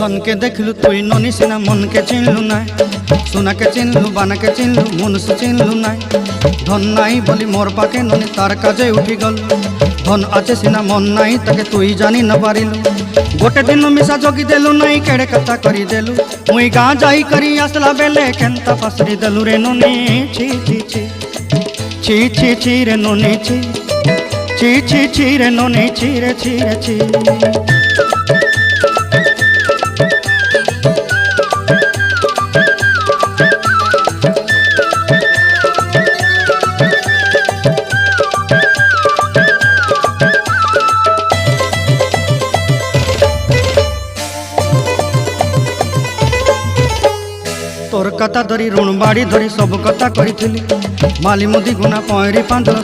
धन के देखलु तुई ननी सिना मन के चिन्हलु ना सोना के चिन्हलु बाना के चिन्हलु मनुष्य चिन्हलु ना धन नाई बोली मोर पाके ननी तार काजे उठी गल धन आचे सिना मन नाई ताके तुई जानी न पारिलु गोटे दिन मिसा जगी देलु नाई केड़े कथा करी देलु मुई गाँ जाई करी आसला बेले केंता फासरी देलु रे ननी छी छी छी छी छी छी रे ननी छी छी छी छी रे ननी छी रे छी रे छी। तोर कथा धरी ऋण बाड़ी धरी सब कथा करी माली मुदी गुना पहरी पांदर